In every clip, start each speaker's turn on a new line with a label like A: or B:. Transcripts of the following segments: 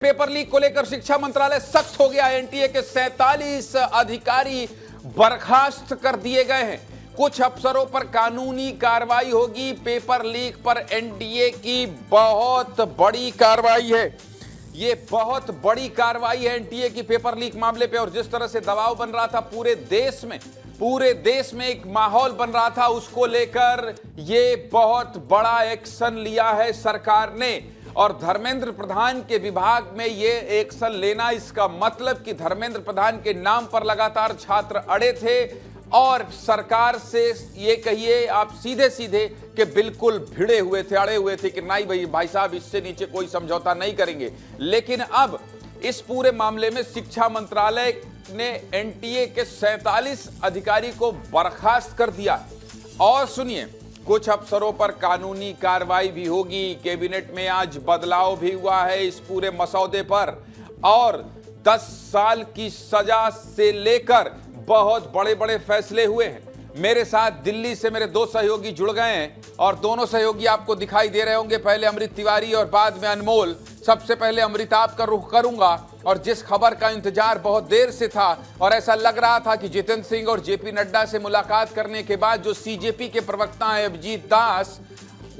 A: Paper leak को लेकर शिक्षा मंत्रालय सख्त हो गया। एनटीए के 47 अधिकारी बर्खास्त कर दिए गए हैं। कुछ अफसरों पर कानूनी कार्रवाई होगी। पेपर लीक पर एनटीए की बहुत बड़ी कार्रवाई है। ये बहुत बड़ी कार्रवाई है एनटीए की पेपर लीक मामले पे। और जिस तरह से दबाव बन रहा था पूरे देश में एक माहौल बन रहा था, उसको लेकर ये बहुत बड़ा एक्शन लिया है सरकार ने। और धर्मेंद्र प्रधान के विभाग में ये एक्शन लेना, इसका मतलब कि धर्मेंद्र प्रधान के नाम पर लगातार छात्र अड़े थे और सरकार से ये कहिए आप सीधे सीधे कि बिल्कुल भिड़े हुए थे, अड़े हुए थे कि नहीं भाई साहब इससे नीचे कोई समझौता नहीं करेंगे। लेकिन अब इस पूरे मामले में शिक्षा मंत्रालय ने एनटीए के 47 अधिकारी को बर्खास्त कर दिया। और सुनिए, कुछ अफसरों पर कानूनी कार्रवाई भी होगी। कैबिनेट में आज बदलाव भी हुआ है इस पूरे मसौदे पर। और 10 साल की सजा से लेकर बहुत बड़े बड़े फैसले हुए हैं। मेरे साथ दिल्ली से मेरे 2 सहयोगी जुड़ गए हैं और दोनों सहयोगी आपको दिखाई दे रहे होंगे, पहले अमृत तिवारी और बाद में अनमोल। सबसे पहले अमृताभ का रुख करूंगा। और जिस खबर का इंतजार बहुत देर से था और ऐसा लग रहा था कि जितेंद्र सिंह और जेपी नड्डा से मुलाकात करने के बाद जो सीजेपी के प्रवक्ता हैं अभिजीत दास,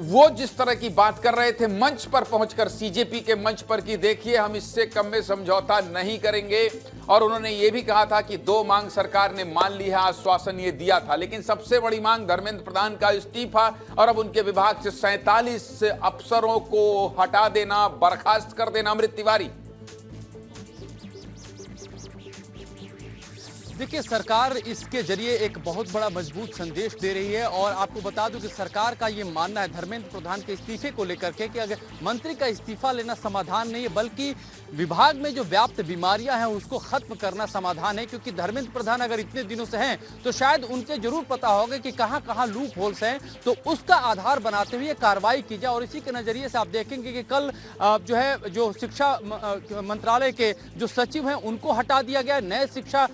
A: वो जिस तरह की बात कर रहे थे मंच पर पहुंचकर, सीजेपी के मंच पर, कि देखिए हम इससे कम में समझौता नहीं करेंगे। और उन्होंने ये भी कहा था कि 2 मांग सरकार ने मान ली है, आश्वासन ये दिया था। लेकिन सबसे बड़ी मांग धर्मेंद्र प्रधान का इस्तीफा और अब उनके विभाग से 47 अफसरों को हटा देना, बर्खास्त कर देना। अमृत तिवारी,
B: देखिए, सरकार इसके जरिए एक बहुत बड़ा मजबूत संदेश दे रही है। और आपको बता दूं कि सरकार का ये मानना है धर्मेंद्र प्रधान के इस्तीफे को लेकर के कि अगर मंत्री का इस्तीफा लेना समाधान नहीं है, बल्कि विभाग में जो व्याप्त बीमारियां हैं उसको खत्म करना समाधान है। क्योंकि धर्मेंद्र प्रधान अगर इतने दिनों से हैं तो शायद उनके जरूर पता होगा कि कहां कहां लूप होल्स हैं, तो उसका आधार बनाते हुए कार्रवाई की जाए। और इसी के नजरिए से आप देखेंगे कि कल जो शिक्षा मंत्रालय के जो सचिव हैं उनको हटा दिया गया, नए शिक्षा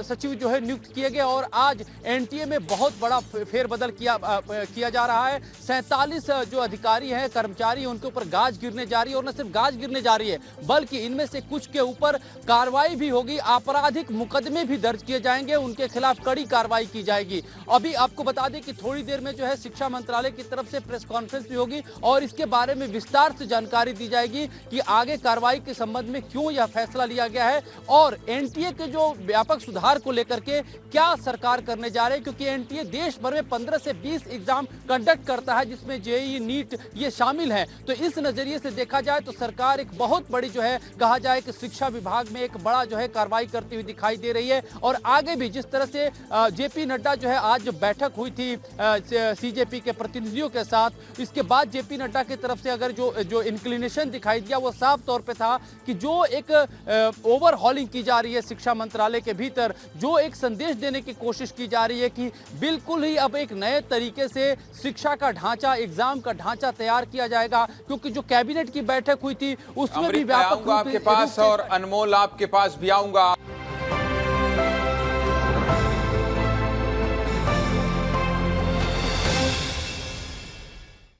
B: सचिव जो है नियुक्त किए गए। और आज एनटीए में बहुत बड़ा फेरबदल किया जा रहा है। 47 जो अधिकारी हैं, कर्मचारी, उनके ऊपर गाज गिरने जा रही है। और न सिर्फ गाज गिरने जा रही है बल्कि इनमें से कुछ के ऊपर कार्रवाई भी होगी, आपराधिक मुकदमे भी दर्ज किए जाएंगे, उनके खिलाफ कड़ी कार्रवाई की जाएगी। अभी आपको बता दें कि थोड़ी देर में जो है शिक्षा मंत्रालय की तरफ से प्रेस कॉन्फ्रेंस भी होगी और इसके बारे में विस्तार से जानकारी दी जाएगी कि आगे कार्रवाई के संबंध में क्यों यह फैसला लिया गया है और एनटीए के जो व्यापक सुधार को लेकर के क्या सरकार करने जा रहे हैं। क्योंकि एनटीए देश भर में 15 से 20 एग्जाम कंडक्ट करता है, जिसमें जेईई, नीट ये शामिल है। तो इस नजरिए से देखा जाए तो सरकार एक बहुत बड़ी जो है, कहा जाए कि शिक्षा विभाग में एक बड़ा जो है कार्रवाई करती हुई दिखाई दे रही है। और आगे भी जिस तरह से जेपी नड्डा जो है, आज जो बैठक हुई थी सीजेपी के प्रतिनिधियों के साथ, इसके बाद जेपी नड्डा की तरफ से अगर जो इंक्लिनेशन दिखाई दिया वो साफ तौर पे था कि जो एक ओवरहॉलिंग की जा रही है शिक्षा मंत्रालय के भीतर, जो एक संदेश देने की कोशिश की जा रही है कि बिल्कुल ही अब एक नए तरीके से शिक्षा का ढांचा, एग्जाम का ढांचा तैयार किया जाएगा। क्योंकि जो कैबिनेट की बैठक हुई थी उसमें भी व्यापक
A: आपके पास और अनमोल आपके पास भी आऊंगा।